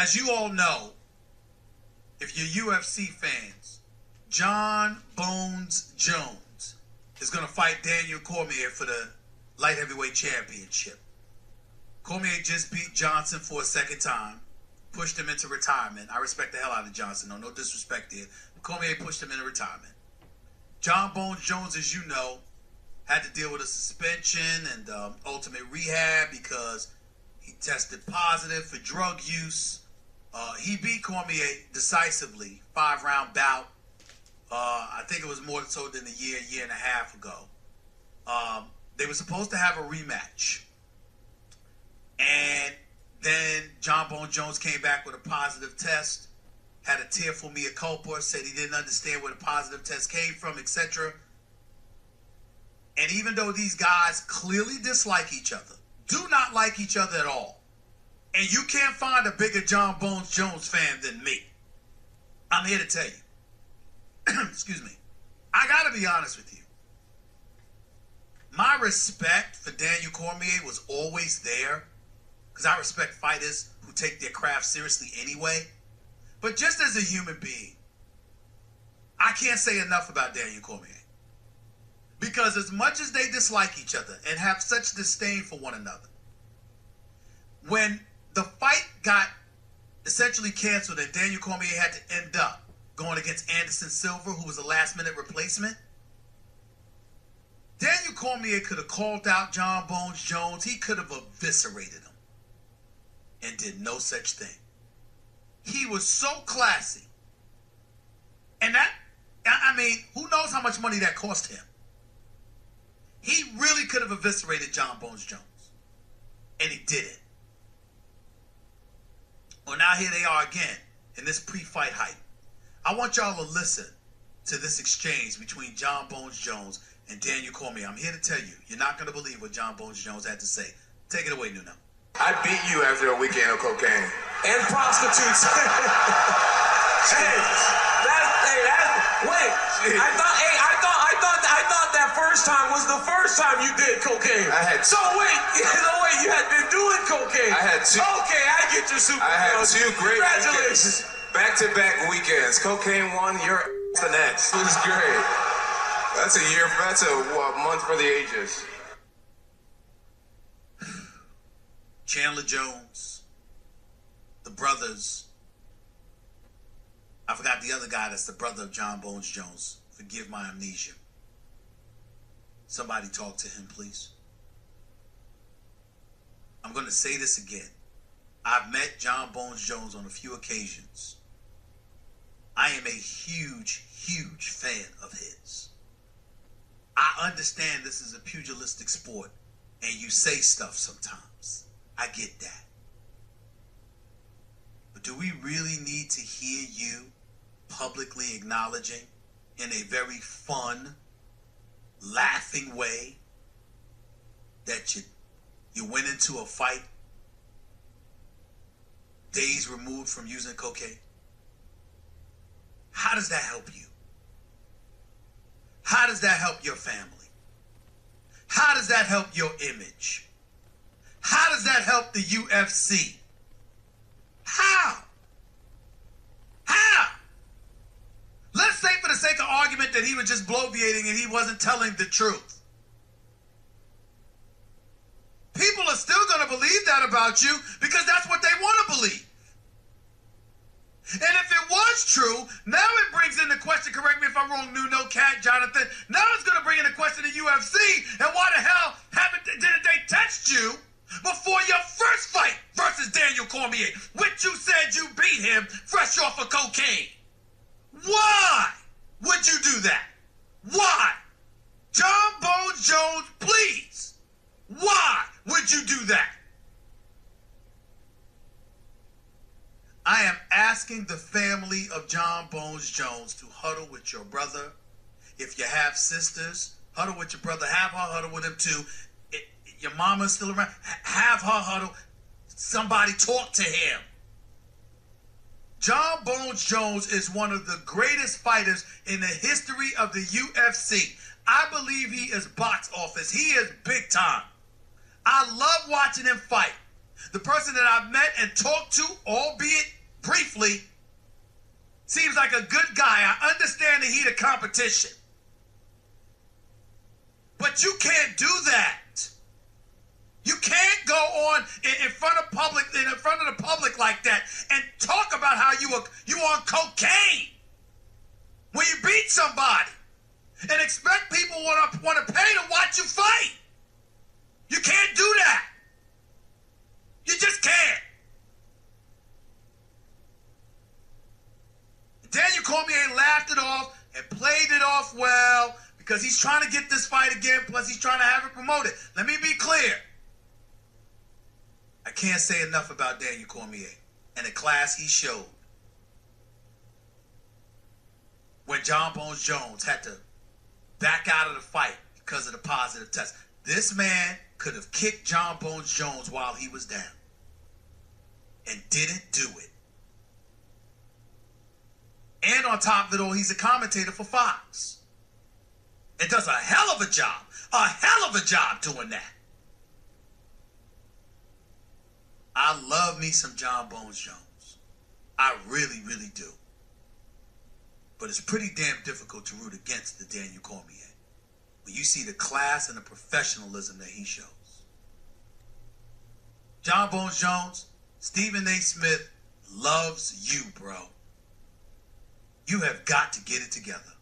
As you all know, if you're UFC fans, John Bones Jones is going to fight Daniel Cormier for the light heavyweight championship. Cormier just beat Johnson for a second time, pushed him into retirement. I respect the hell out of Johnson, no disrespect there. Cormier pushed him into retirement. John Bones Jones, as you know, had to deal with a suspension and ultimate rehab because he tested positive for drug use. He beat Cormier decisively, 5-round bout. I think it was more so than a year and a half ago. They were supposed to have a rematch. And then John Bones Jones came back with a positive test, had a tearful mea culpa, said he didn't understand where the positive test came from, etc. And even though these guys clearly dislike each other, do not like each other at all, and you can't find a bigger John Bones Jones fan than me, I'm here to tell you, excuse me, I gotta be honest with you. My respect for Daniel Cormier was always there, because I respect fighters who take their craft seriously anyway. But just as a human being, I can't say enough about Daniel Cormier. Because as much as they dislike each other and have such disdain for one another, when the fight got essentially canceled and Daniel Cormier had to end up going against Anderson Silva, who was a last-minute replacement, Daniel Cormier could have called out John Bones Jones. He could have eviscerated him and did no such thing. He was so classy. And that, I mean, who knows how much money that cost him? He really could have eviscerated John Bones Jones. And he didn't. Well, now here they are again in this pre-fight hype. I want y'all to listen to this exchange between John Bones Jones and Daniel Cormier. I'm here to tell you, you're not going to believe what John Bones Jones had to say. Take it away, Nuno. I beat you after a weekend of cocaine. And prostitutes. Wait. I thought that first time was the first time you did cocaine. So wait, you had been doing cocaine. I had two. Okay, I get your super. I had two great Congratulations. Back-to-back weekends. Cocaine one, you're the next. It was great. That's a month for the ages. Chandler Jones, the brothers. I forgot the other guy that's the brother of John Bones Jones. Forgive my amnesia. Somebody talk to him, please. I'm going to say this again. I've met John Bones Jones on a few occasions. I am a huge, huge fan of his. I understand this is a pugilistic sport and you say stuff sometimes. I get that. But do we really need to hear you publicly acknowledging in a very fun, laughing way that you went into a fight days removed from using cocaine? How does that help you? How does that help your family? How does that help your image? How does that help the UFC? How? Let's say for the sake of argument that he was just bloviating and he wasn't telling the truth. People are still going to believe that about you because that's what they want to believe. And if it was true, now it brings in the question, correct me if I'm wrong, Nuno, Cat, Jonathan, now it's going to bring in the question of UFC, and why the hell didn't they test you before your first fight versus Daniel Cormier, which you said you beat him fresh off of cocaine? Why would you do that? Why? John Bones Jones, please. Why would you do that? I am asking the family of John Bones Jones to huddle with your brother. If you have sisters, huddle with your brother. Have her huddle with him too. Your mama's still around. Have her huddle. Somebody talk to him. John Bones Jones is one of the greatest fighters in the history of the UFC. I believe he is box office. He is big time. I love watching him fight. the person that I've met and talked to, albeit briefly, seems like a good guy. I understand the heat of competition. But you can't do that. You can't go on in front of the public like that and talk about how you on cocaine when you beat somebody and expect people want to pay to watch you fight. You can't do that. You just can't. Daniel Cormier laughed it off and played it off well because he's trying to get this fight again, plus he's trying to have it promoted. Let me be clear. I can't say enough about Daniel Cormier and the class he showed when John Bones Jones had to back out of the fight because of the positive test. This man could have kicked John Bones Jones while he was down and didn't do it. And on top of it all, he's a commentator for Fox. It does a hell of a job doing that. I love me some John Bones Jones. I really, really do. But it's pretty damn difficult to root against the Daniel Cormier when you see the class and the professionalism that he shows. John Bones Jones, Stephen A. Smith loves you, bro. You have got to get it together.